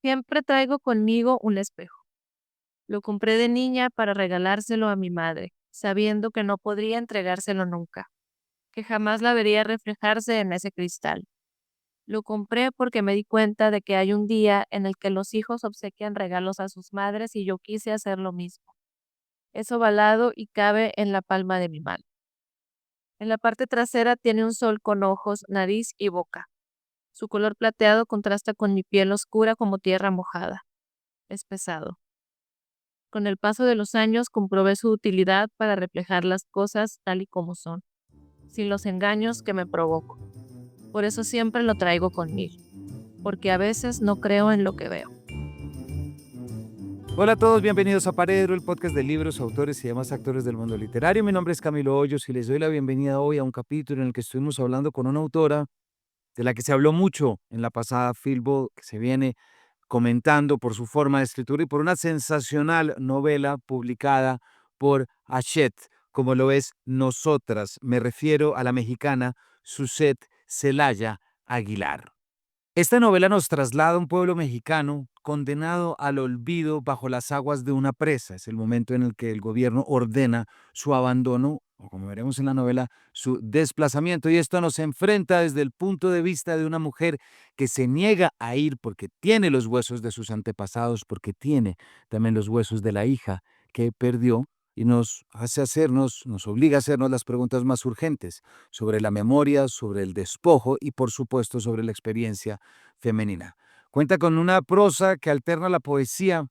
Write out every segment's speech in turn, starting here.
Siempre traigo conmigo un espejo. Lo compré de niña para regalárselo a mi madre, sabiendo que no podría entregárselo nunca, que jamás la vería reflejarse en ese cristal. Lo compré porque me di cuenta de que hay un día en el que los hijos obsequian regalos a sus madres y yo quise hacer lo mismo. Es ovalado y cabe en la palma de mi mano. En la parte trasera tiene un sol con ojos, nariz y boca. Su color plateado contrasta con mi piel oscura como tierra mojada. Es pesado. Con el paso de los años comprobé su utilidad para reflejar las cosas tal y como son, sin los engaños que me provoco. Por eso siempre lo traigo conmigo, porque a veces no creo en lo que veo. Hola a todos, bienvenidos a Paredro, el podcast de libros, autores y demás actores del mundo literario. Mi nombre es Camilo Hoyos y les doy la bienvenida hoy a un capítulo en el que estuvimos hablando con una autora de la que se habló mucho en la pasada Filbo, que se viene comentando por su forma de escritura y por una sensacional novela publicada por Hachette, como lo es Nosotras. Me refiero a la mexicana Suzette Celaya Aguilar. Esta novela nos traslada a un pueblo mexicano condenado al olvido bajo las aguas de una presa. Es el momento en el que el gobierno ordena su abandono, o como veremos en la novela, su desplazamiento. Y esto nos enfrenta desde el punto de vista de una mujer que se niega a ir porque tiene los huesos de sus antepasados, porque tiene también los huesos de la hija que perdió y nos obliga a hacernos las preguntas más urgentes sobre la memoria, sobre el despojo y por supuesto sobre la experiencia femenina. Cuenta con una prosa que alterna la poesía,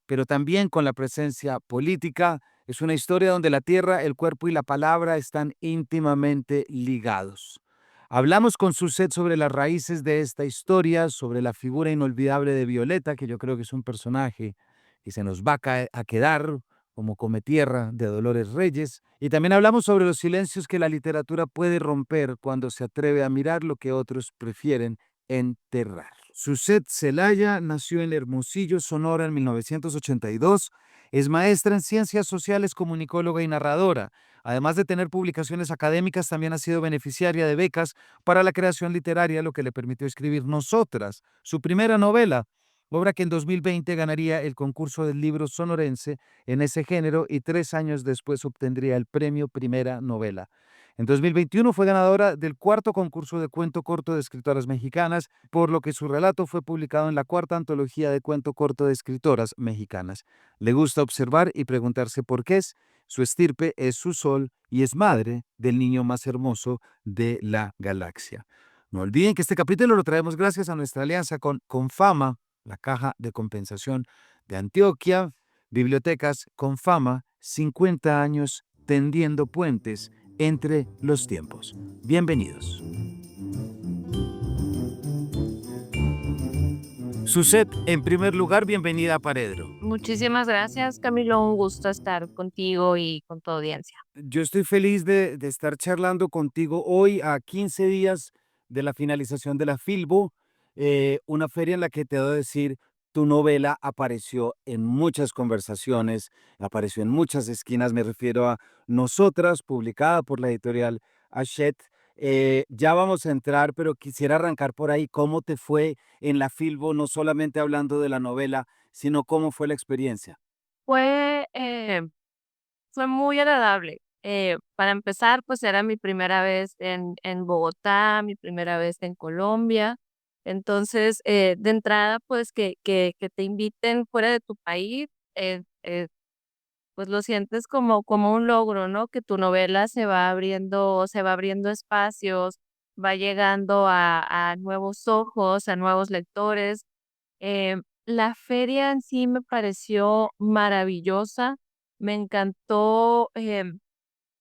pero también con la presencia política. Es una historia donde la tierra, el cuerpo y la palabra están íntimamente ligados. Hablamos con Suzette sobre las raíces de esta historia, sobre la figura inolvidable de Violeta, que yo creo que es un personaje que se nos va a quedar como come tierra de Dolores Reyes. Y también hablamos sobre los silencios que la literatura puede romper cuando se atreve a mirar lo que otros prefieren enterrar. Suzette Celaya nació en Hermosillo, Sonora, en 1982. Es maestra en ciencias sociales, comunicóloga y narradora. Además de tener publicaciones académicas, también ha sido beneficiaria de becas para la creación literaria, lo que le permitió escribir Nosotras, su primera novela, obra que en 2020 ganaría el concurso del libro sonorense en ese género y 3 años después obtendría el premio Primera Novela. En 2021 fue ganadora del cuarto concurso de cuento corto de escritoras mexicanas, por lo que su relato fue publicado en la cuarta antología de cuento corto de escritoras mexicanas. Le gusta observar y preguntarse por qué es. Su estirpe es su sol y es madre del niño más hermoso de la galaxia. No olviden que este capítulo lo traemos gracias a nuestra alianza con Confama, la Caja de Compensación de Antioquia, Bibliotecas Confama, 50 años tendiendo puentes entre los tiempos. Bienvenidos. Suset, en primer lugar, bienvenida a Paredro. Muchísimas gracias, Camilo. Un gusto estar contigo y con tu audiencia. Yo estoy feliz de estar charlando contigo hoy a 15 días de la finalización de la Filbo, una feria en la que te debo decir, tu novela apareció en muchas conversaciones, apareció en muchas esquinas, me refiero a Nosotras, publicada por la editorial Hachette. Ya vamos a entrar, pero quisiera arrancar por ahí. ¿Cómo te fue en la Filbo, no solamente hablando de la novela, sino cómo fue la experiencia? Fue, fue muy agradable. Para empezar, pues era mi primera vez en Bogotá, mi primera vez en Colombia. Entonces, de entrada, pues que te inviten fuera de tu país, pues lo sientes como un logro, ¿no? Que tu novela se va abriendo espacios, va llegando a nuevos ojos, a nuevos lectores. La feria en sí me pareció maravillosa, me encantó,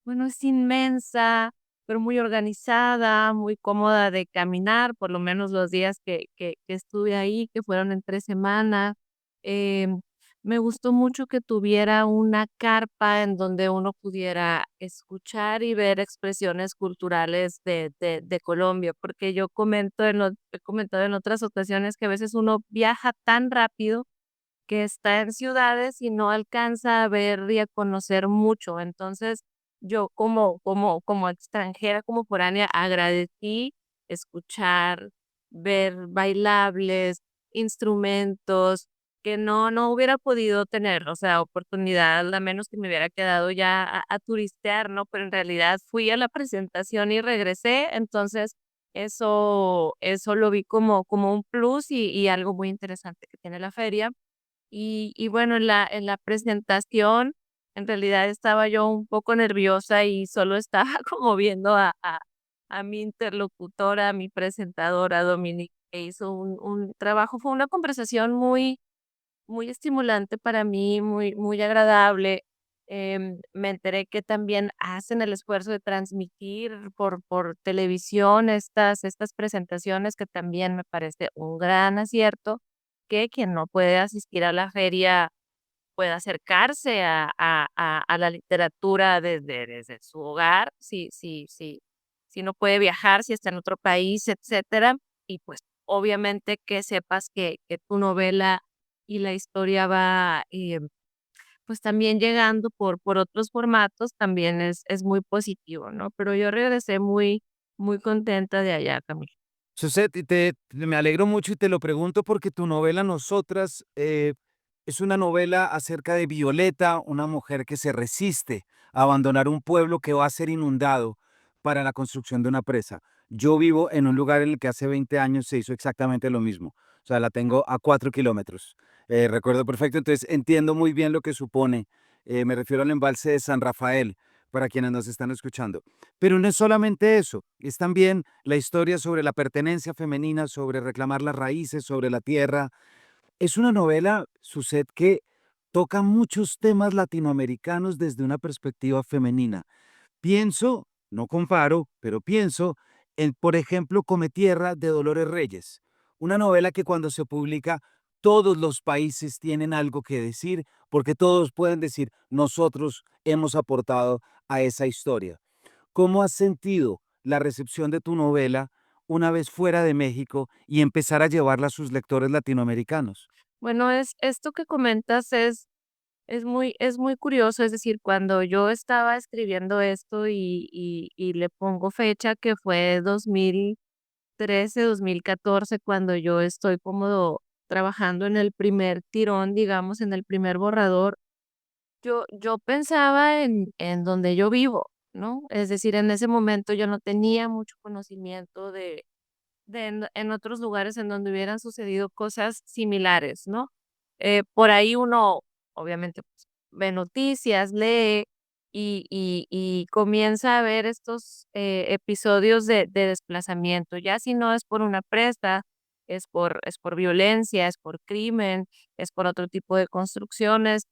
bueno, es inmensa, pero muy organizada, muy cómoda de caminar, por lo menos los días que estuve ahí, que fueron en 3 semanas. Me gustó mucho que tuviera una carpa en donde uno pudiera escuchar y ver expresiones culturales de Colombia, porque yo he comentado en otras ocasiones que a veces uno viaja tan rápido que está en ciudades y no alcanza a ver y a conocer mucho. Entonces, yo como extranjera, como foránea, agradecí escuchar, ver bailables, instrumentos que no hubiera podido tener, o sea, oportunidad, a menos que me hubiera quedado ya a turistear, ¿no? Pero en realidad fui a la presentación y regresé, entonces eso lo vi como un plus y algo muy interesante que tiene la feria. Y bueno, en la presentación, en realidad estaba yo un poco nerviosa y solo estaba como viendo a mi interlocutora, a mi presentadora, Dominique, que hizo un trabajo. Fue una conversación muy estimulante para mí, muy agradable. Me enteré que también hacen el esfuerzo de transmitir por televisión estas presentaciones, que también me parece un gran acierto, que quien no puede asistir a la feria pueda acercarse a la literatura desde su hogar, si no puede viajar, si está en otro país, etcétera. Y pues, obviamente, que sepas que tu novela y la historia va, pues, también llegando por otros formatos, también es muy positivo, ¿no? Pero yo regresé muy contenta de allá, Camila. Suset, me alegro mucho y te lo pregunto porque tu novela Nosotras es una novela acerca de Violeta, una mujer que se resiste a abandonar un pueblo que va a ser inundado para la construcción de una presa. Yo vivo en un lugar en el que hace 20 años se hizo exactamente lo mismo. O sea, la tengo a 4 kilómetros. Recuerdo perfecto, entonces entiendo muy bien lo que supone. Me refiero al embalse de San Rafael, para quienes nos están escuchando. Pero no es solamente eso, es también la historia sobre la pertenencia femenina, sobre reclamar las raíces, sobre la tierra. Es una novela, Suset, que toca muchos temas latinoamericanos desde una perspectiva femenina. Pienso, no comparo, pero pienso en, por ejemplo, Cometierra de Dolores Reyes, una novela que cuando se publica todos los países tienen algo que decir, porque todos pueden decir, nosotros hemos aportado a esa historia. ¿Cómo has sentido la recepción de tu novela una vez fuera de México y empezar a llevarla a sus lectores latinoamericanos? Bueno, esto que comentas es muy curioso, es decir, cuando yo estaba escribiendo esto y le pongo fecha que fue 2013, 2014, cuando yo estoy como trabajando en el primer tirón, digamos, en el primer borrador, yo pensaba en donde yo vivo, ¿no? Es decir, en ese momento yo no tenía mucho conocimiento en otros lugares en donde hubieran sucedido cosas similares, ¿no? Por ahí uno, obviamente, pues, ve noticias, lee y comienza a ver estos episodios de desplazamiento. Ya si no es por una presa, es por violencia, es por crimen, es por otro tipo de construcciones,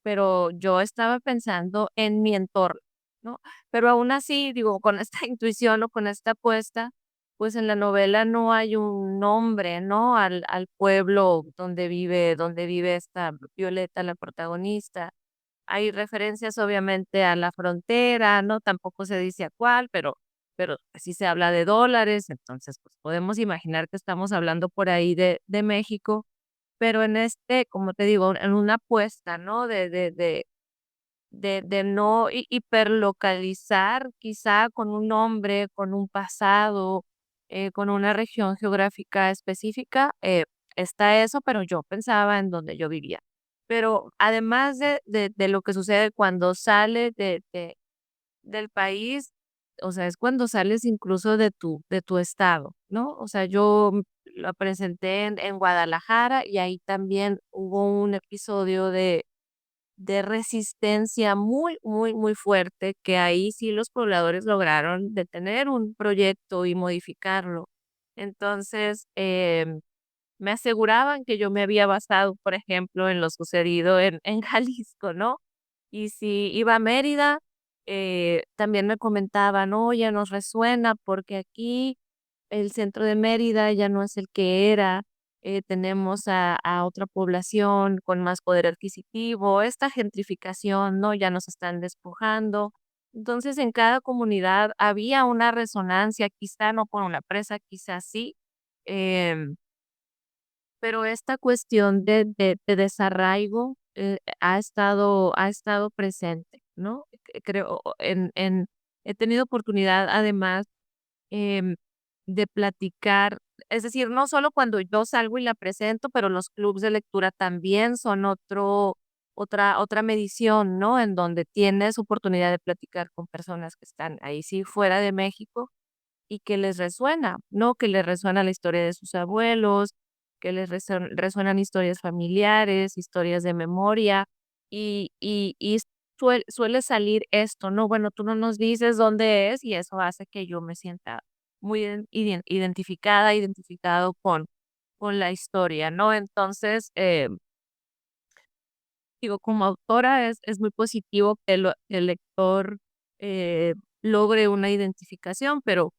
pero yo estaba pensando en mi entorno, ¿no? Pero aún así, digo, con esta intuición o con esta apuesta, pues en la novela no hay un nombre, ¿no? Al pueblo donde vive esta Violeta, la protagonista. Hay referencias obviamente a la frontera, ¿no? Tampoco se dice a cuál, pero sí se habla de dólares, entonces pues podemos imaginar que estamos hablando por ahí de México, pero como te digo, en una apuesta, ¿no? De no hiperlocalizar, quizá con un nombre, con un pasado, con una región geográfica específica, está eso, pero yo pensaba en donde yo vivía. Pero además de lo que sucede cuando sales del país, o sea, es cuando sales incluso de tu estado, ¿no? O sea, yo la presenté en Guadalajara y ahí también hubo un episodio de resistencia muy fuerte, que ahí sí los pobladores lograron detener un proyecto y modificarlo. Entonces, me aseguraban que yo me había basado, por ejemplo, en lo sucedido en Jalisco, ¿no? Y si iba a Mérida, también me comentaban, oye, nos resuena porque aquí el centro de Mérida ya no es el que era, tenemos a otra población con más poder adquisitivo, esta gentrificación, ¿no? Ya nos están despojando. Entonces, en cada comunidad había una resonancia, quizá no con una presa, quizá sí, em, pero esta cuestión de desarraigo ha estado presente, ¿no? Creo, he tenido oportunidad además em, de platicar es decir, no solo cuando yo salgo y la presento, pero los clubs de lectura también son otra medición, ¿no? En donde tienes oportunidad de platicar con personas que están ahí sí fuera de México y que les resuena, ¿no? Que les resuena la historia de sus abuelos, que les resuenan historias familiares, historias de memoria, y suele salir esto, ¿no? Bueno, tú no nos dices dónde es, y eso hace que yo me sienta muy identificada, identificado con la historia, ¿no? Entonces, digo, como autora es muy positivo que el lector, eh, logre una identificación, pero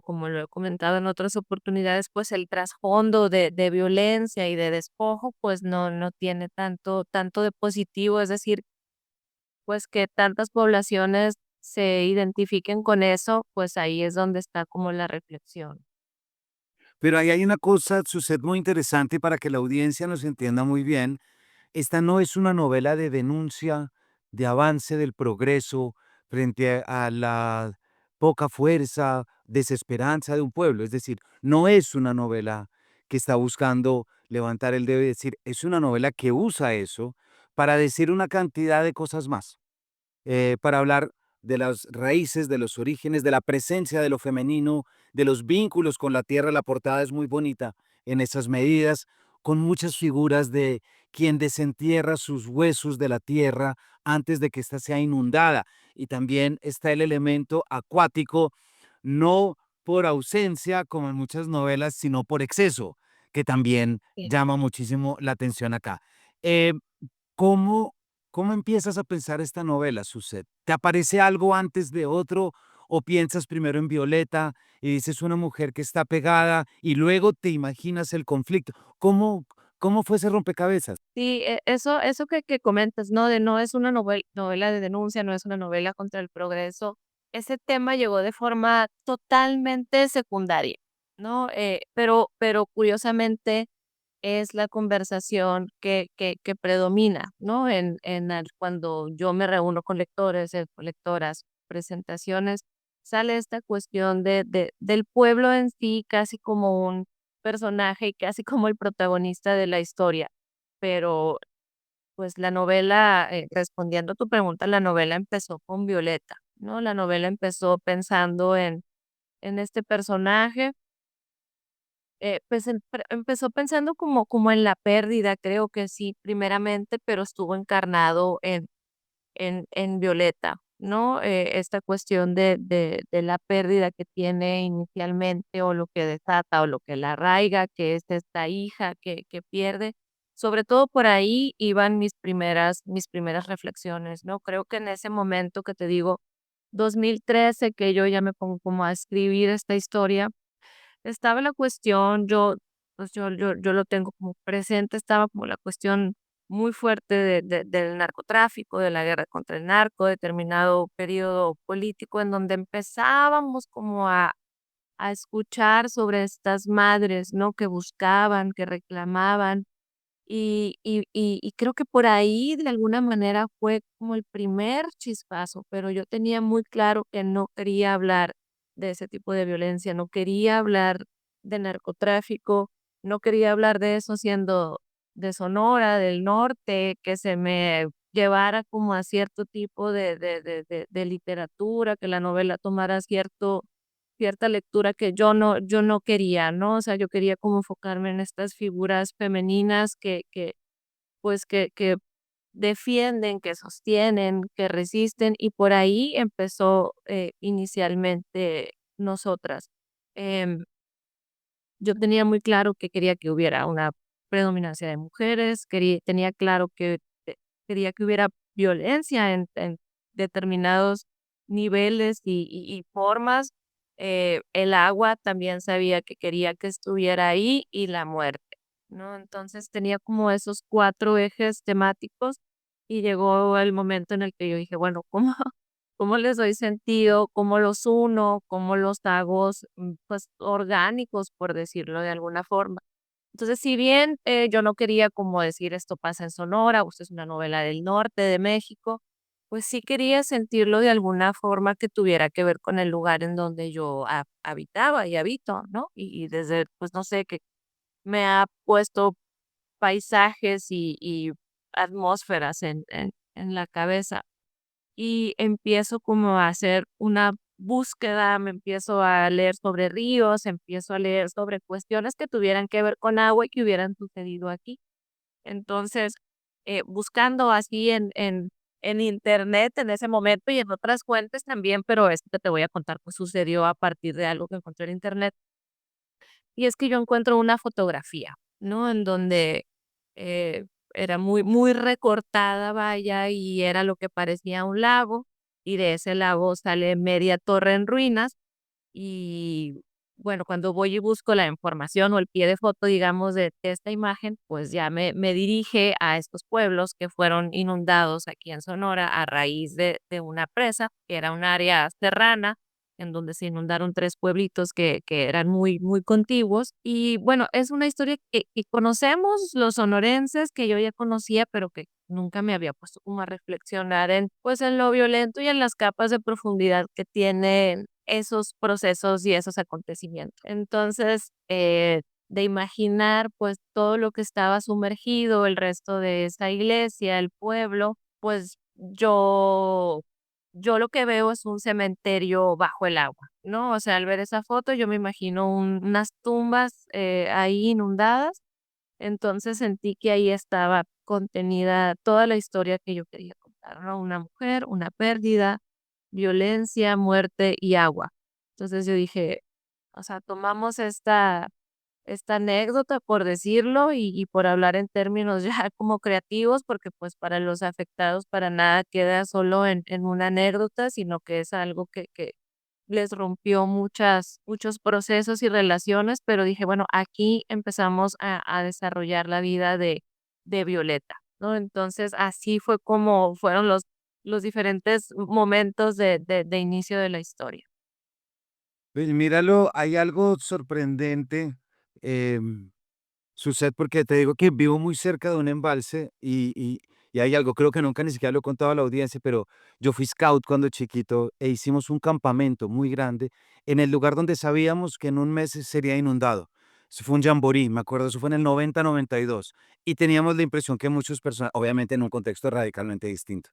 como lo he comentado en otras oportunidades, pues el trasfondo de violencia y de despojo, pues no tiene tanto de positivo, es decir, pues que tantas poblaciones se identifiquen con eso, pues ahí es donde está como la reflexión. Pero ahí hay una cosa, Suset, muy interesante para que la audiencia nos entienda muy bien. Esta no es una novela de denuncia, de avance del progreso frente a la poca fuerza, desesperanza de un pueblo. Es decir, no es una novela que está buscando levantar el dedo y decir, es una novela que usa eso para decir una cantidad de cosas más, para hablar de las raíces, de los orígenes, de la presencia de lo femenino, de los vínculos con la tierra. La portada es muy bonita en esas medidas, con muchas figuras de quien desentierra sus huesos de la tierra antes de que ésta sea inundada. Y también está el elemento acuático, no por ausencia, como en muchas novelas, sino por exceso, que también Sí. llama muchísimo la atención acá. Eh, ¿Cómo cómo empiezas a pensar esta novela, Suset? ¿Te aparece algo antes de otro o piensas primero en Violeta y dices una mujer que está pegada y luego te imaginas el conflicto? ¿Cómo fue ese rompecabezas? Sí, eso que comentas, ¿no? De no es una novela de denuncia, no es una novela contra el progreso. Ese tema llegó de forma totalmente secundaria, ¿no? Pero curiosamente es la conversación que predomina, ¿no? Cuando yo me reúno con lectores, con lectoras, presentaciones, sale esta cuestión del pueblo en sí, casi como un personaje y casi como el protagonista de la historia. Pero, pues, la novela, respondiendo a tu pregunta, la novela empezó con Violeta, ¿no? La novela empezó pensando en este personaje, pues, empezó pensando como en la pérdida, creo que sí, primeramente, pero estuvo encarnado en Violeta, ¿no? Esta cuestión de la pérdida que tiene inicialmente, o lo que desata, o lo que la arraiga, que es esta hija que pierde. Sobre todo por ahí iban mis primeras reflexiones, ¿no? Creo que en ese momento que te digo, 2013, que yo ya me pongo como a escribir esta historia, estaba la cuestión, pues, yo lo tengo como presente, estaba como la cuestión muy fuerte del narcotráfico, de la guerra contra el narco, determinado periodo político en donde empezábamos como a escuchar sobre estas madres, ¿no? Que buscaban, que reclamaban, y creo que por ahí, de alguna manera, fue como el primer chispazo, pero yo tenía muy claro que no quería hablar de ese tipo de violencia, no quería hablar de narcotráfico, no quería hablar de eso siendo de Sonora, del norte, que se me llevara como a cierto tipo de literatura, que la novela tomara cierta lectura que yo no quería, ¿no? O sea, yo quería como enfocarme en estas figuras femeninas pues, que defienden, que sostienen, que resisten, y por ahí empezó, inicialmente Nosotras. Em, yo tenía muy claro que quería que hubiera una predominancia de mujeres, tenía claro que quería que hubiera violencia en determinados niveles y formas. El agua también sabía que quería que estuviera ahí, y la muerte, ¿no? Entonces tenía como esos 4 ejes temáticos, y llegó el momento en el que yo dije: "Bueno, ¿cómo les doy sentido? ¿Cómo los uno? ¿Cómo los hago, pues, orgánicos, por decirlo de alguna forma?". Entonces, si bien, yo no quería como decir esto pasa en Sonora, o esto es una novela del norte de México, pues sí quería sentirlo de alguna forma que tuviera que ver con el lugar en donde yo habitaba y habito, ¿no? Y desde, pues no sé, que me ha puesto paisajes y atmósferas en la cabeza. Y empiezo como a hacer una búsqueda, me empiezo a leer sobre ríos, empiezo a leer sobre cuestiones que tuvieran que ver con agua y que hubieran sucedido aquí. Entonces, buscando así en internet en ese momento y en otras fuentes también, pero esto que te voy a contar pues sucedió a partir de algo que encontré en internet. Y es que yo encuentro una fotografía, ¿no? En donde eh, era muy, muy recortada, vaya, y era lo que parecía un lago, y de ese lago sale media torre en ruinas, y bueno, cuando voy y busco la información o el pie de foto, digamos, de esta imagen, pues ya me dirige a estos pueblos que fueron inundados aquí en Sonora a raíz de una presa, que era un área serrana, en donde se inundaron 3 pueblitos que eran muy, muy contiguos. Y bueno, es una historia que conocemos los sonorenses, que yo ya conocía, pero que nunca me había puesto como a reflexionar en, pues, en lo violento y en las capas de profundidad que tienen esos procesos y esos acontecimientos. Entonces, de imaginar, pues, todo lo que estaba sumergido, el resto de esa iglesia, el pueblo, pues, yo lo que veo es un cementerio bajo el agua, ¿no? O sea, al ver esa foto, yo me imagino unas tumbas, ahí inundadas, entonces sentí que ahí estaba contenida toda la historia que yo quería contar, ¿no? Una mujer, una pérdida, violencia, muerte y agua. Entonces yo dije, o sea, tomamos esta anécdota, por decirlo, y por hablar en términos ya como creativos, porque pues para los afectados para nada queda solo en una anécdota, sino que es algo que les rompió muchos procesos y relaciones, pero dije, bueno, aquí empezamos a desarrollar la vida de Violeta, ¿no? Entonces, así fue como fueron los diferentes momentos de inicio de la historia. Pues míralo, hay algo sorprendente, sucede porque te digo que vivo muy cerca de un embalse y hay algo, creo que nunca ni siquiera lo he contado a la audiencia, pero yo fui scout cuando chiquito e hicimos un campamento muy grande en el lugar donde sabíamos que en un mes sería inundado. Eso fue un jamboree, me acuerdo, eso fue en el 90-92 y teníamos la impresión que muchas personas, obviamente en un contexto radicalmente distinto.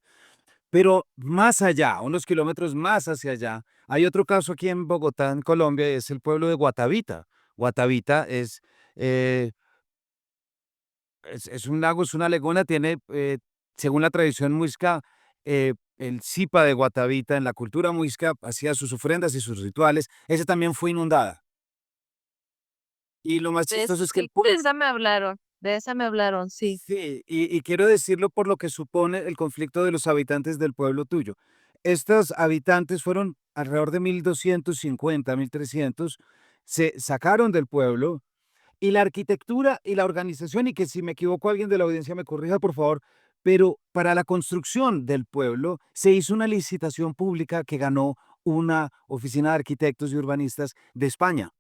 Pero más allá, unos kilómetros más hacia allá, hay otro caso aquí en Bogotá, en Colombia, y es el pueblo de Guatavita. Guatavita eh, es un lago, es una laguna, tiene, según la tradición muisca, el Zipa de Guatavita, en la cultura muisca, hacía sus ofrendas y sus rituales. Ese también fue inundada. Y lo más De esa chistoso es que el sí, pueblo. de esa me hablaron, sí. Sí, y quiero decirlo por lo que supone el conflicto de los habitantes del pueblo tuyo. Estos habitantes fueron alrededor de 1250, 1300, se sacaron del pueblo y la arquitectura y la organización, y que si me equivoco alguien de la audiencia me corrija, por favor, pero para la construcción del pueblo se hizo una licitación pública que ganó una oficina de arquitectos y urbanistas de España.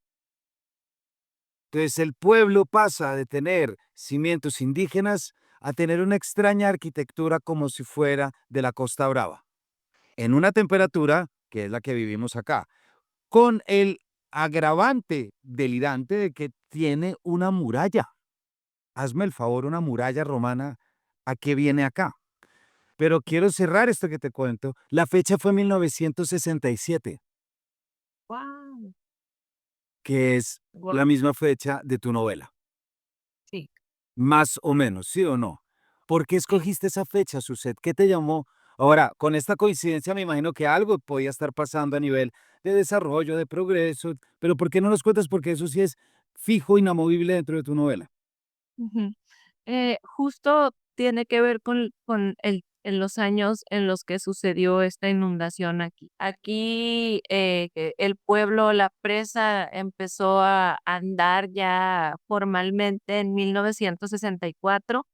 Entonces el pueblo pasa de tener cimientos indígenas a tener una extraña arquitectura como si fuera de la Costa Brava, en una temperatura que es la que vivimos acá, con el agravante delirante de que tiene una muralla. Hazme el favor, una muralla romana, ¿a qué viene acá? Pero quiero cerrar esto que te cuento. La fecha fue 1967, Guau. que es Guau, la misma fecha de tu novela. sí, Más o menos, ¿sí o no? ¿Por qué sí. escogiste esa fecha, Suset? ¿Qué te llamó? Ahora, con esta coincidencia me imagino que algo podía estar pasando a nivel de desarrollo, de progreso, pero ¿por qué no nos cuentas? Porque eso sí es fijo, inamovible dentro de tu novela. Ujú. Justo tiene que ver con en los años en los que sucedió esta inundación aquí. Aquí, que el pueblo, la presa empezó a andar ya formalmente en 1964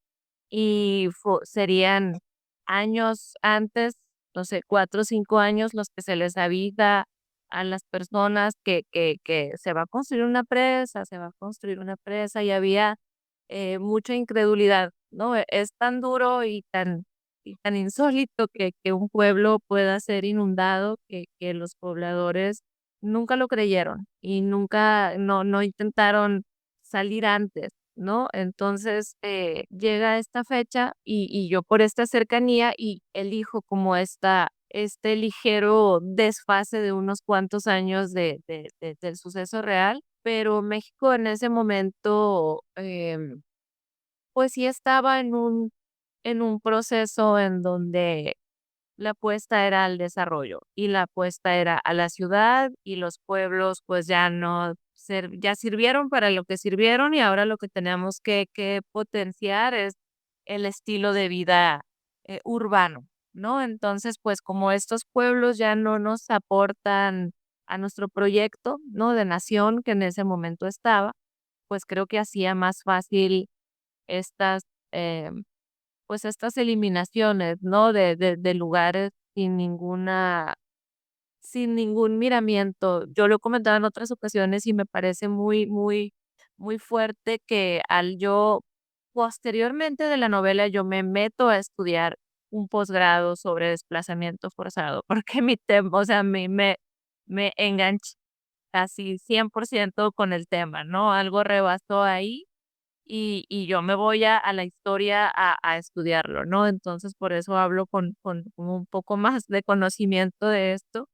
y serían años antes, no sé, 4 o 5 años los que se les avisa a las personas que se va a construir una presa, se va a construir una presa, y había mucha incredulidad, ¿no? Es tan duro y tan y tan insólito que un pueblo pueda ser inundado, que los pobladores nunca lo creyeron y nunca, no intentaron salir antes, ¿no? Entonces, llega esta fecha y yo por esta cercanía y elijo como este ligero desfase de unos cuantos años del suceso real, pero México en ese momento, pues sí estaba en un proceso en donde la apuesta era al desarrollo y la apuesta era a la ciudad y los pueblos pues ya no ya sirvieron para lo que sirvieron y ahora lo que tenemos que potenciar es el estilo de vida urbano, ¿no? Entonces, pues como estos pueblos ya no nos aportan a nuestro proyecto, ¿no? De nación que en ese momento estaba, pues creo que hacía más fácil estas, em, pues estas eliminaciones, ¿no? De lugares sin ningún miramiento. Yo lo he comentado en otras ocasiones y me parece muy fuerte que al yo, posteriormente de la novela, yo me meto a estudiar un posgrado sobre desplazamiento forzado, porque mi tema, o sea, a mí me enganché casi 100% con el tema, ¿no? Algo rebasó ahí y yo me voy a la historia a estudiarlo, ¿no? Entonces, por eso hablo con como un poco más de conocimiento de esto.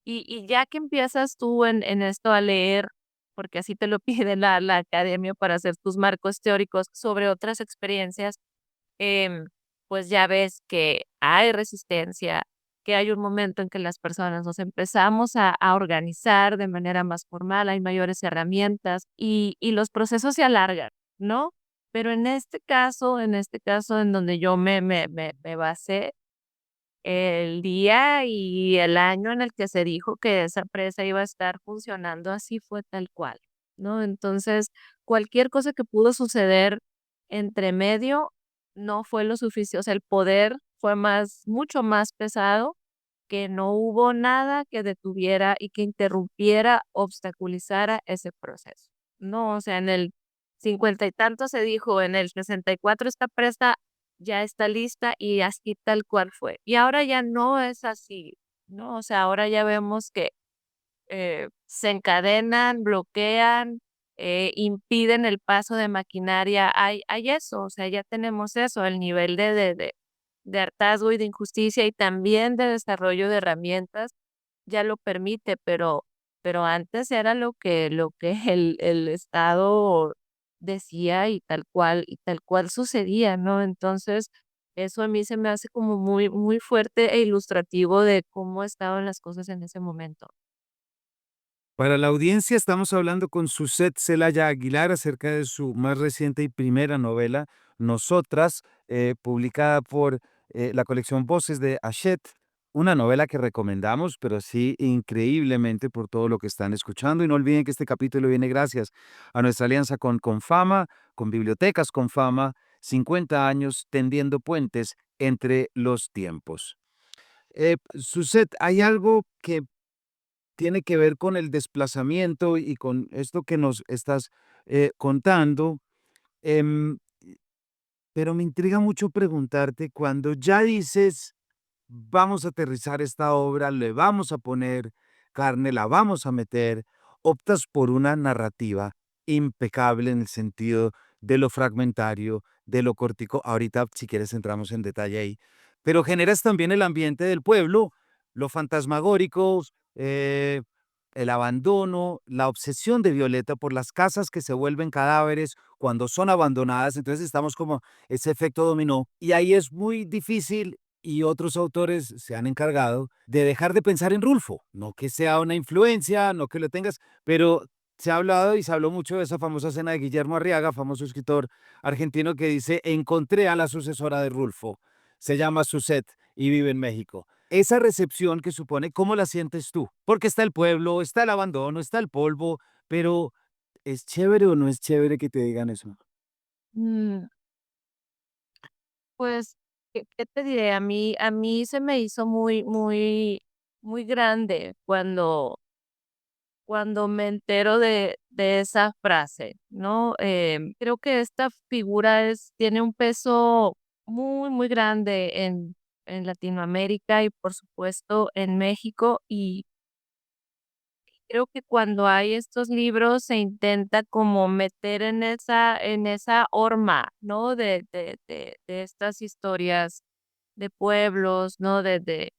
Y ya que empiezas tú en esto a leer, porque así te lo pide la academia para hacer tus marcos teóricos sobre otras experiencias, em, pues ya ves que hay resistencia, que hay un momento en que las personas nos empezamos a organizar de manera más formal, hay mayores herramientas y los procesos se alargan, ¿no? Pero en este caso en donde yo me basé, el día y el año en el que se dijo que esa presa iba a estar funcionando así fue tal cual, ¿no? Entonces, cualquier cosa que pudo suceder entre medio no fue lo suficiente, o sea, el poder fue mucho más pesado, que no hubo nada que detuviera y que interrumpiera, obstaculizara ese proceso. No, o sea, en el 50 y tanto se dijo, en el 64 esta presa ya está lista y así tal cual fue. Y ahora ya no es así, ¿no? O sea, ahora ya vemos que se encadenan, bloquean, impiden el paso de maquinaria. Hay eso, o sea, ya tenemos eso, el nivel de hartazgo y de injusticia y también de desarrollo de herramientas ya lo permite, pero antes era lo que el Estado decía y tal cual sucedía, ¿no? Entonces, eso a mí se me hace como muy fuerte e ilustrativo de cómo estaban las cosas en ese momento. Para la audiencia, estamos hablando con Suset Celaya Aguilar acerca de su más reciente y primera novela, Nosotras, publicada por la colección Voces de Hachette, una novela que recomendamos, pero sí increíblemente por todo lo que están escuchando. Y no olviden que este capítulo viene gracias a nuestra alianza con Confama, con Bibliotecas Confama, 50 años tendiendo puentes entre los tiempos. Suset, hay algo que tiene que ver con el desplazamiento y con esto que nos estás contando, em, pero me intriga mucho preguntarte cuando ya dices, vamos a aterrizar esta obra, le vamos a poner carne, la vamos a meter, optas por una narrativa impecable en el sentido de lo fragmentario, de lo cortico. Ahorita, si quieres, entramos en detalle ahí. Pero generas también el ambiente del pueblo, lo fantasmagórico, eh, el abandono, la obsesión de Violeta por las casas que se vuelven cadáveres cuando son abandonadas. Entonces estamos como ese efecto dominó. Y ahí es muy difícil y otros autores se han encargado de dejar de pensar en Rulfo. No que sea una influencia, no que lo tengas, pero se ha hablado y se habló mucho de esa famosa escena de Guillermo Arriaga, famoso escritor argentino, que dice, encontré a la sucesora de Rulfo. Se llama Suset y vive en México. Esa recepción que supone, ¿cómo la sientes tú? Porque está el pueblo, está el abandono, está el polvo, pero ¿es chévere o no es chévere que te digan eso? Mm, pues, ¿qué te diré? A mí se me hizo muy grande cuando me entero de esa frase, ¿no? Creo que esta figura tiene un peso muy, muy grande en Latinoamérica y por supuesto en México. Y creo que cuando hay estos libros se intenta como meter en esa horma, ¿no? De estas historias de pueblos, ¿no? De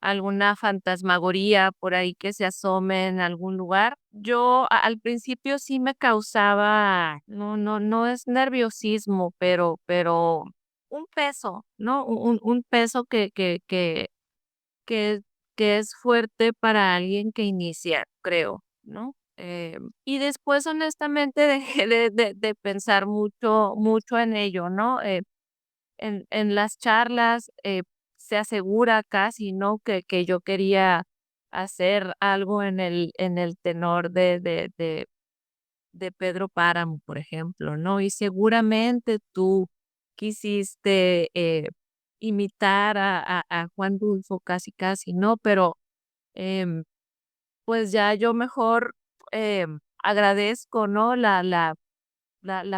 alguna fantasmagoría por ahí que se asome en algún lugar. Yo al principio sí me causaba, no es nerviosismo, pero un peso, ¿no? Un peso que, que es fuerte para alguien que inicia, creo, ¿no? Y después, honestamente, dejé de pensar mucho, mucho en ello, ¿no? En las charlas se asegura casi, ¿no? Que yo quería hacer algo en el tenor de Pedro Páramo, por ejemplo, ¿no? Y seguramente tú quisiste imitar a Juan Rulfo casi, casi, ¿no? Pero em, pues ya yo mejor agradezco, ¿no? La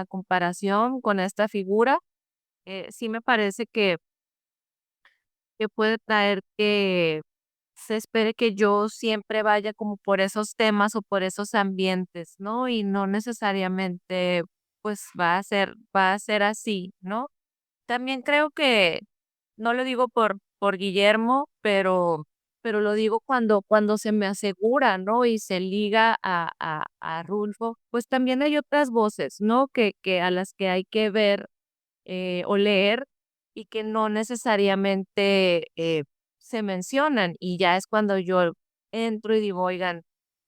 comparación con esta figura. Sí me parece que puede traer que se espere que yo siempre vaya como por esos temas o por esos ambientes, ¿no? Y no necesariamente, pues, va a ser así, ¿no? También creo que, no lo digo por Guillermo, pero lo digo cuando se me asegura, ¿no? Y se liga a Rulfo, pues también hay otras voces, ¿no? Que a las que hay que ver o leer y que no necesariamente se mencionan. Y ya es cuando yo entro y digo, oigan,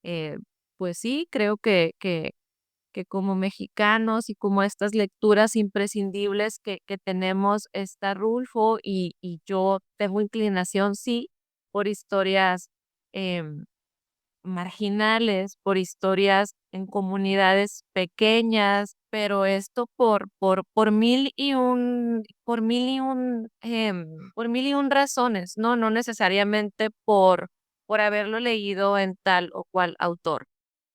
eh, pues sí, creo que como mexicanos y como estas lecturas imprescindibles que tenemos está Rulfo y yo tengo inclinación, sí, por historias em, marginales, por historias en comunidades pequeñas, pero esto por por mil y un razones, ¿no? No necesariamente por haberlo leído en tal o cual autor.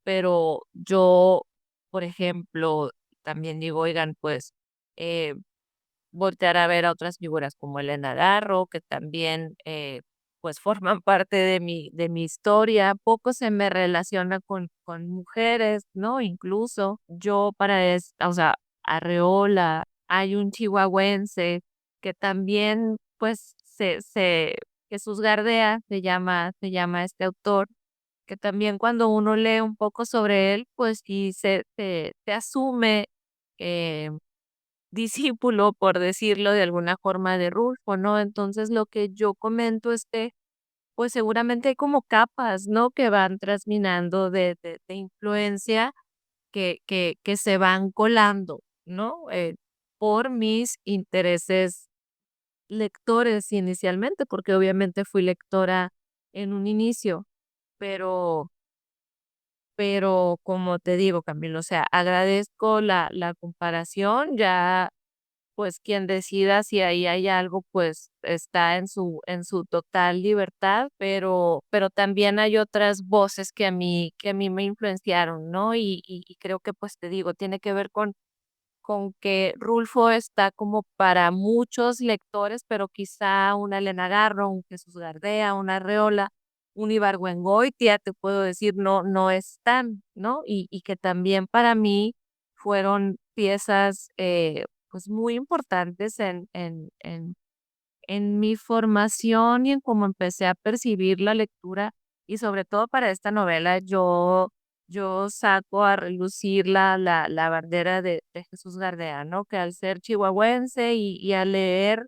Pero yo, por ejemplo, también digo, oigan, pues, eh, voltear a ver a otras figuras como Elena Garro, que también, pues, forman parte de mi historia. Poco se me relaciona con mujeres, ¿no? Incluso yo o sea, Arreola, hay un chihuahuense que también, pues, Jesús Gardea se llama este autor, que también cuando uno lee un poco sobre él, pues, y se asume, eh discípulo, por decirlo de alguna forma, de Rulfo, ¿no? Entonces, lo que yo comento es que, pues, seguramente hay como capas, ¿no? Que van trasminando de influencia que se van colando, ¿no? Por mis intereses lectores inicialmente, porque obviamente fui lectora en un inicio, pero como te digo, Camilo, o sea, agradezco la comparación, ya pues quien decida si ahí hay algo, pues está en su total libertad, pero también hay otras voces que a mí me influenciaron, ¿no? Y creo que, pues te digo, tiene que ver con que Rulfo está como para muchos lectores, pero quizá una Elena Garro, un Jesús Gardea, una Arreola, un Ibargüengoitia, te puedo decir, no están, ¿no? Y que también para mí fueron piezas, pues, muy importantes en mi formación y en cómo empecé a percibir la lectura, y sobre todo para esta novela, yo saco a relucir la bandera de Jesús Gardea, ¿no? Que al ser chihuahuense y al leer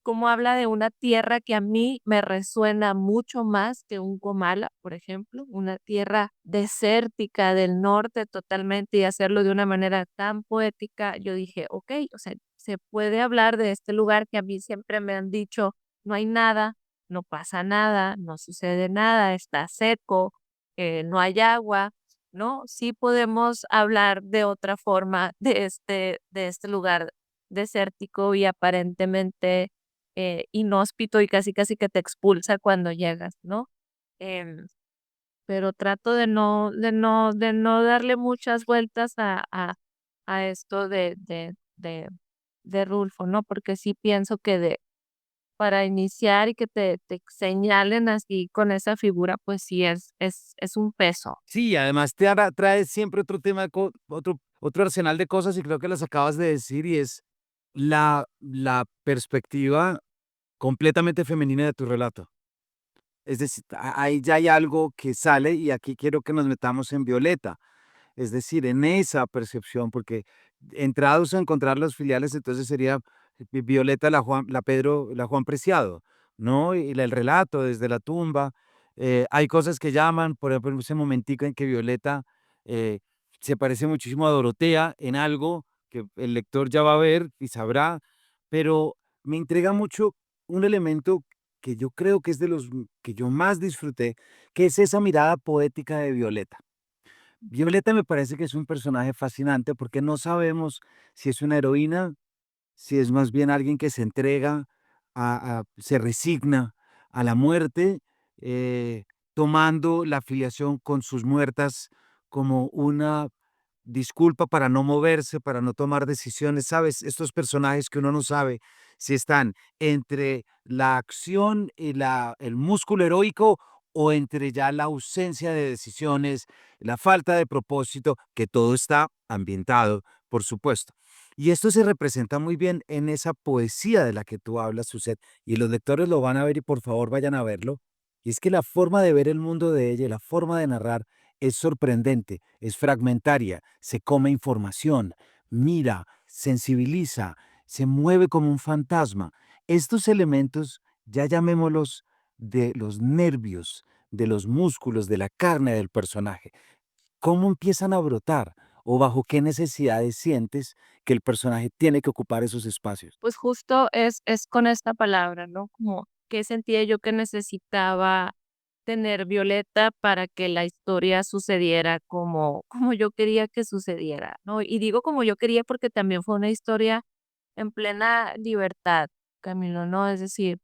cómo habla de una tierra que a mí me resuena mucho más que un Comala, por ejemplo, una tierra desértica del norte totalmente, y hacerlo de una manera tan poética, yo dije, okey, o sea, se puede hablar de este lugar que a mí siempre me han dicho: "No hay nada, no pasa nada, no sucede nada, está seco, no hay agua", ¿no? Sí podemos hablar de otra forma de este lugar desértico y aparentemente inhóspito y casi casi que te expulsa cuando llegas, ¿no? Em, pero trato de no darle muchas vueltas a esto de Rulfo, ¿no? Porque sí pienso que para iniciar y que te señalen así con esa figura, pues sí es un peso. Sí, además trae siempre otro tema, otro arsenal de cosas y creo que las acabas de decir y es la perspectiva completamente femenina de tu relato. Es decir, ahí ya hay algo que sale y aquí quiero que nos metamos en Violeta. Es decir, en esa percepción, porque entrados a encontrar los filiales, entonces sería Violeta, la Pedro, la Juan Preciado, ¿no? Y el relato desde la tumba. Hay cosas que llaman, por ejemplo, ese momentico en que Violeta eh, se parece muchísimo a Dorotea en algo que el lector ya va a ver y sabrá, pero me intriga mucho un elemento que yo creo que es de los que yo más disfruté, que es esa mirada poética de Violeta. Violeta me parece que es un personaje fascinante porque no sabemos si es una heroína, si es más bien alguien que se entrega, se resigna a la muerte, eh, tomando la afiliación con sus muertas como una disculpa para no moverse, para no tomar decisiones, ¿sabes? Estos personajes que uno no sabe si están entre la acción y el músculo heroico o entre ya la ausencia de decisiones, la falta de propósito, que todo está ambientado, por supuesto. Y esto se representa muy bien en esa poesía de la que tú hablas, Suset, y los lectores lo van a ver y por favor vayan a verlo. Y es que la forma de ver el mundo de ella y la forma de narrar es sorprendente, es fragmentaria, se come información, mira, sensibiliza, se mueve como un fantasma. Estos elementos, ya llamémoslos de los nervios, de los músculos, de la carne del personaje, ¿cómo empiezan a brotar? ¿O bajo qué necesidades sientes que el personaje tiene que ocupar esos espacios? Pues justo es con esta palabra, ¿no? Como que sentía yo que necesitaba tener Violeta para que la historia sucediera como yo quería que sucediera, ¿no? Y digo como yo quería porque también fue una historia en plena libertad, Camilo, ¿no? Es decir,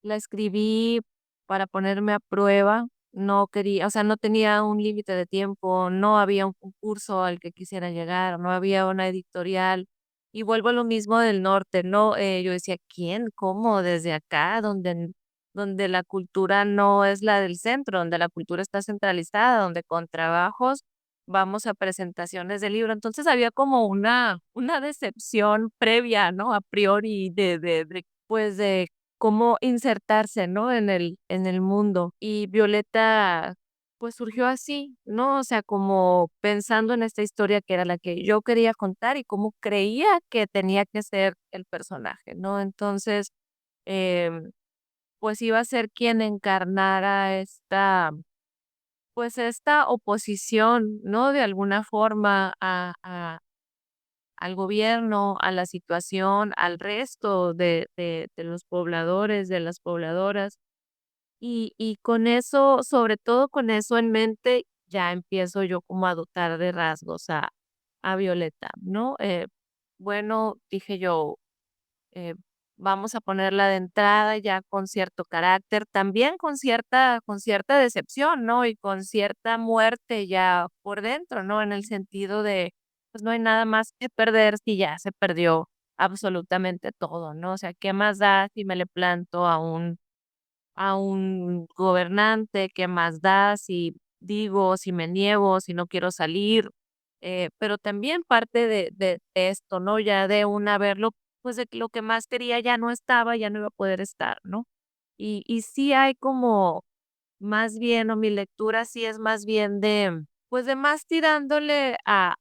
la escribí para ponerme a prueba, no quería, o sea, no tenía un límite de tiempo, no había un concurso al que quisiera llegar, no había una editorial. Y vuelvo a lo mismo del norte, ¿no? Yo decía, ¿quién? ¿Cómo? Desde acá, donde la cultura no es la del centro, donde la cultura está centralizada, donde con trabajos vamos a presentaciones de libro. Entonces había como una decepción previa, ¿no? A priori pues de cómo insertarse, ¿no? En el mundo. Y Violeta, pues surgió así, ¿no? O sea, como pensando en esta historia que era la que yo quería contar y cómo creía que tenía que ser el personaje, ¿no? Entonces, em, pues iba a ser quien encarnara pues esta oposición, ¿no? De alguna forma al gobierno, a la situación, al resto de los pobladores, de las pobladoras. Y con eso, sobre todo con eso en mente, ya empiezo yo como a dotar de rasgos a Violeta, ¿no? Bueno, dije yo, eh, vamos a ponerla de entrada ya con cierto carácter, también con cierta decepción, ¿no? Y con cierta muerte ya por dentro, ¿no? En el sentido de, pues no hay nada más que perder si ya se perdió absolutamente todo, ¿no? O sea, ¿qué más da si me le planto a un gobernante? ¿Qué más da si digo, si me niego, si no quiero salir? Pero también parte de esto, ¿no? Ya de una verlo, pues de que lo que más quería ya no estaba, ya no iba a poder estar, ¿no? Y sí hay como más bien, o mi lectura sí es más bien pues de más tirándole a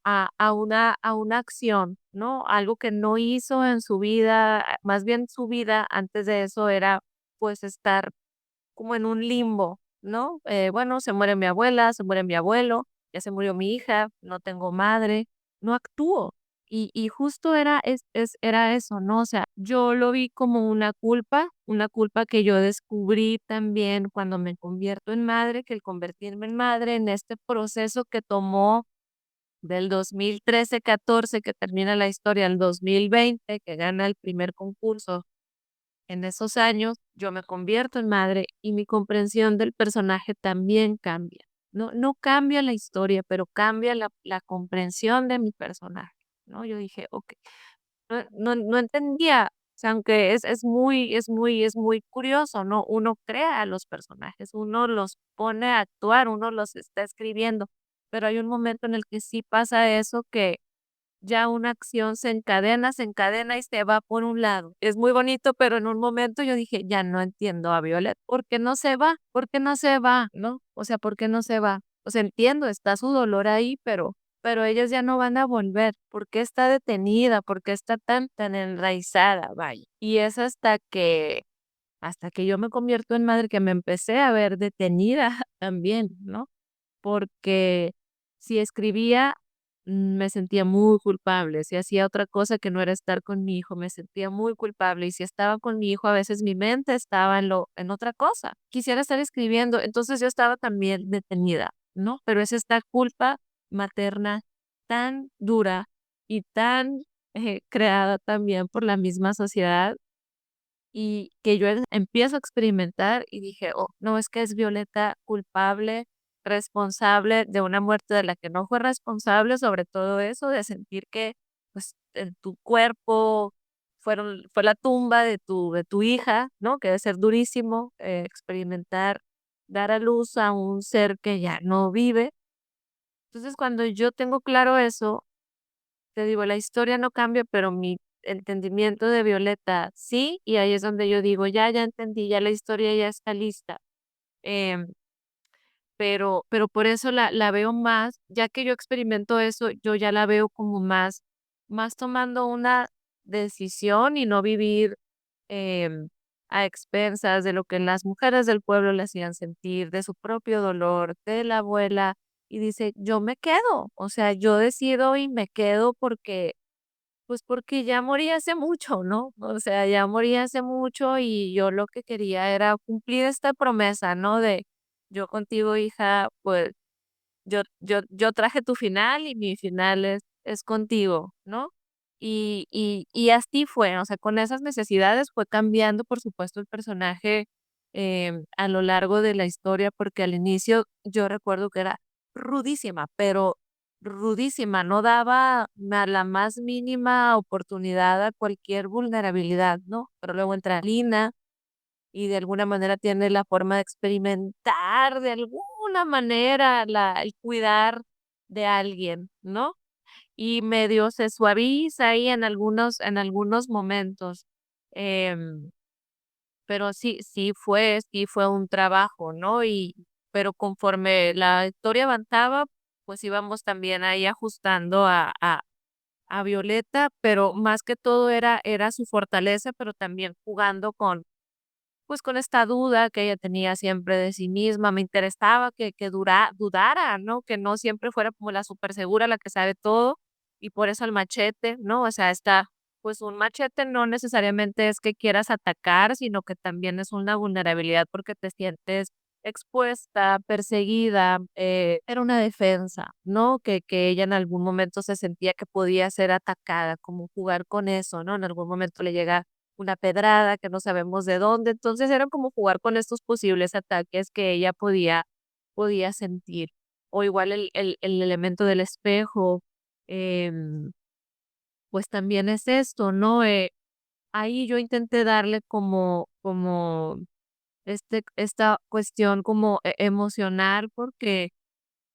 una acción, ¿no? Algo que no hizo en su vida, más bien su vida antes de eso era pues estar como en un limbo, ¿no? Bueno, se muere mi abuela, se muere mi abuelo, ya se murió mi hija, no tengo madre, no actúo. Y justo era eso, ¿no? O sea, yo lo vi como una culpa que yo descubrí también cuando me convierto en madre, que el convertirme en madre en este proceso que tomó del 2013-14, que termina la historia, al 2020, que gana el primer concurso en esos años, yo me convierto en madre y mi comprensión del personaje también cambia. No cambia la historia, pero cambia la comprensión de mi personaje, ¿no? Yo dije, ok, no entendía. O sea, aunque es muy curioso, ¿no? Uno crea a los personajes, uno los pone a actuar, uno los está escribiendo, pero hay un momento en el que sí pasa eso, que ya una acción se encadena y se va por un lado. Es muy bonito, pero en un momento yo dije: "Ya no entiendo a Violet, ¿por qué no se va? ¿Por qué no se va?", ¿no? O sea, ¿por qué no se va? O sea, entiendo, está su dolor ahí, pero ellas ya no van a volver. ¿Por qué está detenida? ¿Por qué está tan enraizada? Vaya. Y es hasta que yo me convierto en madre que me empecé a ver detenida también, ¿no? Porque si escribía, me sentía muy culpable, si hacía otra cosa que no era estar con mi hijo, me sentía muy culpable, y si estaba con mi hijo, a veces mi mente estaba en otra cosa, quisiera estar escribiendo, entonces yo estaba también detenida, ¿no? Pero es esta culpa materna tan dura y tan, creada también por la misma sociedad, y que yo empiezo a experimentar y dije: "Oh, no, es que es Violeta culpable, responsable de una muerte de la que no fue responsable", sobre todo eso de sentir que, pues, en tu cuerpo fue la tumba de tu hija, ¿no? Que debe ser durísimo, experimentar, dar a luz a un ser que ya no vive. Entonces, cuando yo tengo claro eso, te digo, la historia no cambia, pero mi entendimiento de Violeta sí, y ahí es donde yo digo, ya entendí, ya la historia ya está lista. Em, pero por eso la veo más, ya que yo experimento eso, yo ya la veo como más tomando una decisión y no vivir em, a expensas de lo que las mujeres del pueblo le hacían sentir, de su propio dolor, de la abuela, y dice, yo me quedo, o sea, yo decido y me quedo porque ya morí hace mucho, ¿no? O sea, ya morí hace mucho y yo lo que quería era cumplir esta promesa, ¿no? De yo contigo, hija, pues yo traje tu final y mi final es contigo, ¿no? Y así fue, o sea, con esas necesidades fue cambiando, por supuesto, el personaje a lo largo de la historia, porque al inicio yo recuerdo que era rudísima, pero rudísima, no daba la más mínima oportunidad a cualquier vulnerabilidad, ¿no? Pero luego entra Lina y de alguna manera tiene la forma de experimentar de alguna manera el cuidar de alguien, ¿no? Y medio se suaviza ahí en algunos momentos. Em, pero sí fue un trabajo, ¿no? Pero conforme la historia avanzaba, pues íbamos también ahí ajustando a Violeta, pero más que todo era su fortaleza, pero también jugando pues con esta duda que ella tenía siempre de sí misma, me interesaba que dudara, ¿no? Que no siempre fuera como la súper segura, la que sabe todo, y por eso el machete, ¿no? O sea, pues un machete no necesariamente es que quieras atacar, sino que también es una vulnerabilidad porque te sientes expuesta, perseguida, era una defensa, ¿no? Que ella en algún momento se sentía que podía ser atacada, como jugar con eso, ¿no? En algún momento le llega una pedrada que no sabemos de dónde. Entonces, era como jugar con estos posibles ataques que ella podía sentir. O igual el elemento del espejo, em, pues también es esto, ¿no? Ahí yo intenté darle como esta cuestión como emocional, porque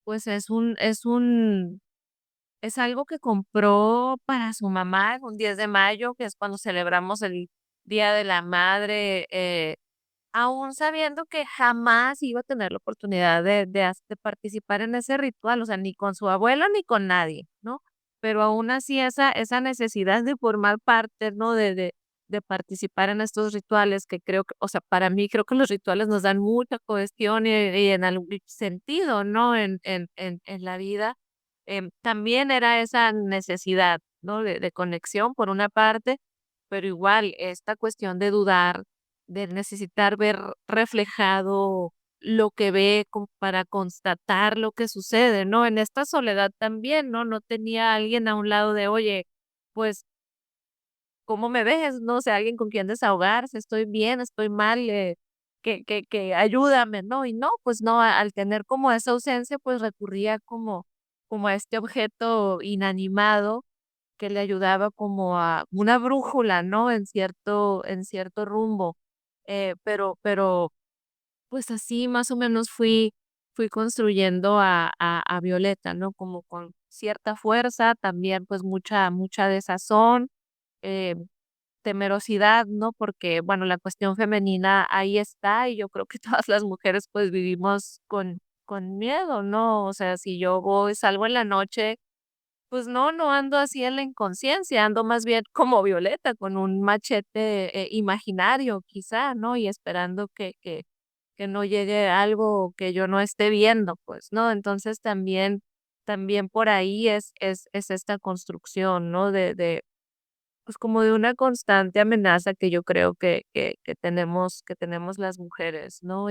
pues es algo que compró para su mamá en un 10 de mayo, que es cuando celebramos el Día de la Madre, aún sabiendo que jamás iba a tener la oportunidad de participar en ese ritual, o sea, ni con su abuela ni con nadie, ¿no? Pero aún así esa necesidad de formar parte, ¿no? De participar en estos rituales que creo que, o sea, para mí creo que los rituales nos dan mucha cohesión y en algún sentido, ¿no? En la vida, también era esa necesidad, ¿no? De conexión por una parte, pero igual esta cuestión de dudar, de necesitar ver reflejado lo que ve como para constatar lo que sucede, ¿no? En esta soledad también, ¿no? No tenía alguien a un lado de, oye, pues, ¿cómo me ves? No sé, alguien con quien desahogarse, estoy bien, estoy mal, que ayúdame, ¿no? Y no, pues no, al tener como esa ausencia, pues recurría como a este objeto inanimado que le ayudaba como a una brújula, ¿no? En cierto rumbo. Pero pues así más o menos fui construyendo a Violeta, ¿no? Como con cierta fuerza, también pues mucha desazón, eh, temerosidad, ¿no? Porque, bueno, la cuestión femenina ahí está y yo creo que todas las mujeres pues vivimos con miedo, ¿no? O sea, si yo salgo en la noche, pues no ando así en la inconsciencia, ando más bien como Violeta, con un machete imaginario quizá, ¿no? Y esperando que no llegue algo que yo no esté viendo, pues, ¿no? Entonces también por ahí es esta construcción, ¿no? Pues como de una constante amenaza que yo creo que tenemos las mujeres, ¿no?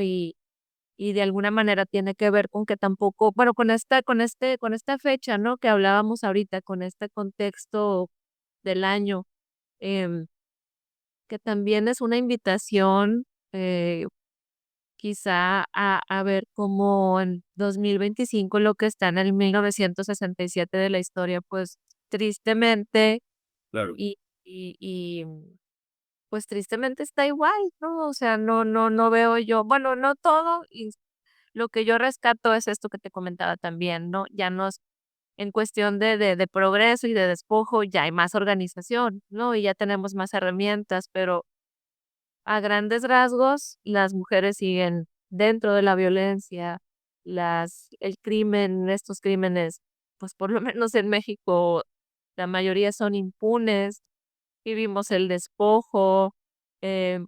Y de alguna manera tiene que ver con que tampoco, bueno, con esta fecha, ¿no? Que hablábamos ahorita, con este contexto del año, em, que también es una invitación, quizá a ver cómo en 2025 lo que está en el 1967 de la historia, pues tristemente Claro. y, y pues tristemente está igual, ¿no? O sea, no veo yo, bueno, no todo, y lo que yo rescato es esto que te comentaba también, ¿no? Ya nos, en cuestión de progreso y de despojo, ya hay más organización, ¿no? Y ya tenemos más herramientas, pero a grandes rasgos, las mujeres siguen dentro de la violencia, el crimen, estos crímenes, pues por lo menos en México, la mayoría son impunes, vivimos el despojo,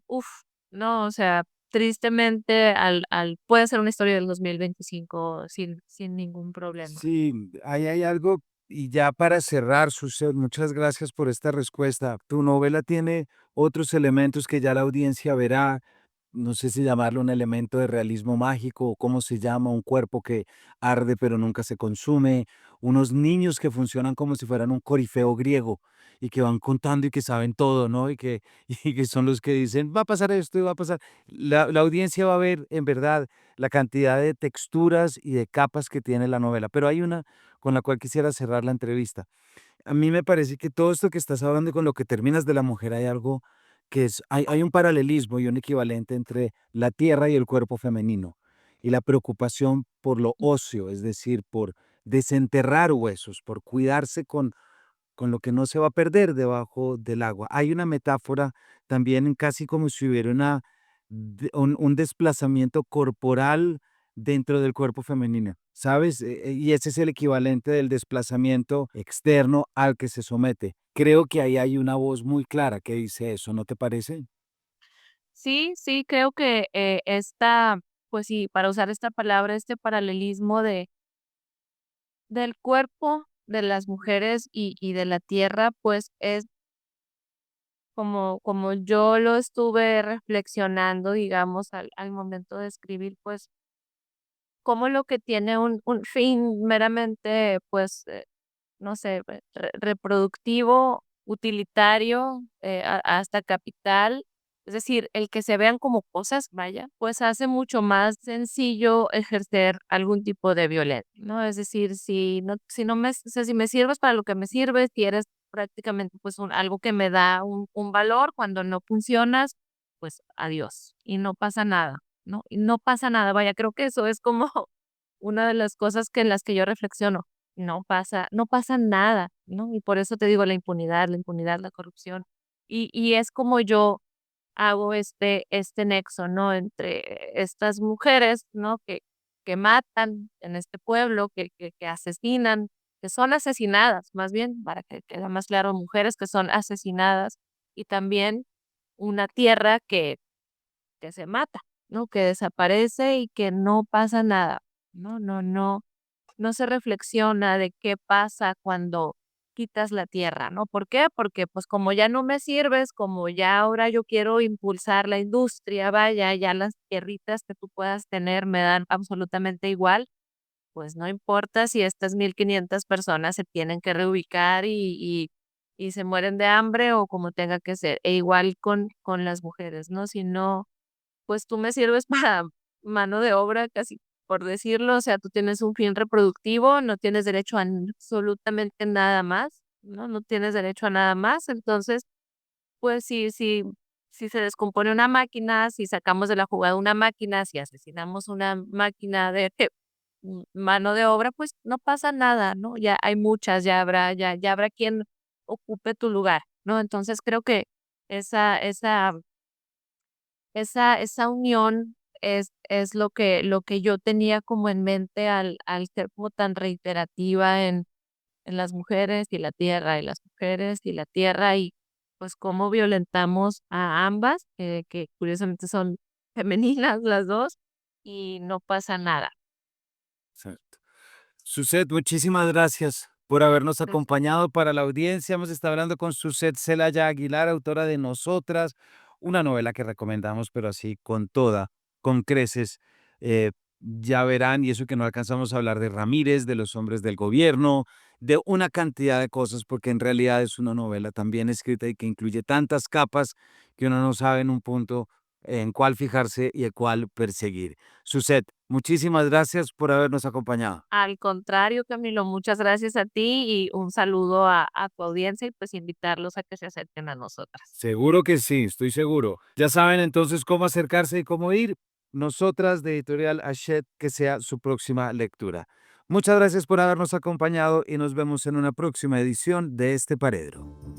uf, no, o sea, tristemente puede ser una historia del 2025 sin ningún problema. Sí, ahí hay algo, y ya para cerrar, Suset, muchas gracias por esta respuesta. Tu novela tiene otros elementos que ya la audiencia verá, no sé si llamarlo un elemento de realismo mágico o cómo se llama, un cuerpo que arde pero nunca se consume, unos niños que funcionan como si fueran un corifeo griego y que van contando y que saben todo, ¿no? Y que son los que dicen, va a pasar esto y va a pasar. La audiencia va a ver en verdad la cantidad de texturas y de capas que tiene la novela, pero hay una con la cual quisiera cerrar la entrevista. A mí me parece que todo esto que estás hablando y con lo que terminas de la mujer hay algo que hay un paralelismo y un equivalente entre la tierra y el cuerpo femenino y la preocupación por lo óseo, es decir, por desenterrar huesos, por cuidarse con lo que no se va a perder debajo del agua. Hay una metáfora también casi como si hubiera un desplazamiento corporal dentro del cuerpo femenino, ¿sabes? Y ese es el equivalente del desplazamiento externo al que se somete. Creo que ahí hay una voz muy clara que dice eso, ¿no te parece? Sí, sí, creo que pues sí, para usar esta palabra, este paralelismo del cuerpo de las mujeres y de la tierra, pues es como yo lo estuve reflexionando, digamos, al momento de escribir, pues como lo que tiene un fin meramente, pues, no sé, reproductivo, utilitario, hasta capital, es decir, el que se vean como cosas, vaya, pues hace mucho más sencillo ejercer algún tipo de violencia, ¿no? Es decir, si no me, o sea, si me sirves para lo que me sirves, si eres prácticamente pues algo que me da un valor, cuando no funcionas, pues adiós, y no pasa nada, ¿no? Y no pasa nada, vaya, creo que eso es como una de las cosas que en las que yo reflexiono. No pasa nada, ¿no? Y por eso te digo la impunidad, la corrupción. Y es como yo hago este nexo, ¿no? Entre estas mujeres, ¿no? Que matan en este pueblo, que asesinan, que son asesinadas, más bien, para que quede más claro, mujeres que son asesinadas, y también una tierra que se mata, ¿no? Que desaparece y que no pasa nada, no se reflexiona de qué pasa cuando quitas la tierra, ¿no? ¿Por qué? Porque pues como ya no me sirves, como ya ahora yo quiero impulsar la industria, vaya, ya las tierritas que tú puedas tener me dan absolutamente igual, pues no importa si estas 1,500 personas se tienen que reubicar y se mueren de hambre o como tenga que ser. E igual con las mujeres, ¿no? Si no, pues tú me sirves para mano de obra, casi por decirlo, o sea, tú tienes un fin reproductivo, no tienes derecho a absolutamente nada más. ¿no? No tienes derecho a nada más. Entonces, pues si se descompone una máquina, si sacamos de la jugada una máquina, si asesinamos una máquina de mano de obra, pues no pasa nada, ¿no? Ya hay muchas, ya habrá quien ocupe tu lugar, ¿no? Entonces creo que esa esa esa unión es lo que yo tenía como en mente al ser como tan reiterativa en las mujeres y la tierra, y las mujeres y la tierra, y pues cómo violentamos a ambas, que curiosamente son femeninas las 2 y no pasa nada. Exacto. Suset, muchísimas gracias por habernos Gracias. acompañado para la audiencia. Hemos estado hablando con Suset Celaya Aguilar, autora de Nosotras, una novela que recomendamos, pero así con toda, con creces. Ya verán, y eso que no alcanzamos a hablar de Ramírez, de los hombres del gobierno, de una cantidad de cosas, porque en realidad es una novela también escrita y que incluye tantas capas que uno no sabe en un punto en cuál fijarse y en cuál perseguir. Suset, muchísimas gracias por habernos acompañado. Al contrario, Camilo, muchas gracias a ti y un saludo a tu audiencia y pues invitarlos a que se acerquen a nosotras. Seguro que sí, estoy seguro. Ya saben entonces cómo acercarse y cómo ir. Nosotras de Editorial Hachette, que sea su próxima lectura. Muchas gracias por habernos acompañado y nos vemos en una próxima edición de este Paredro.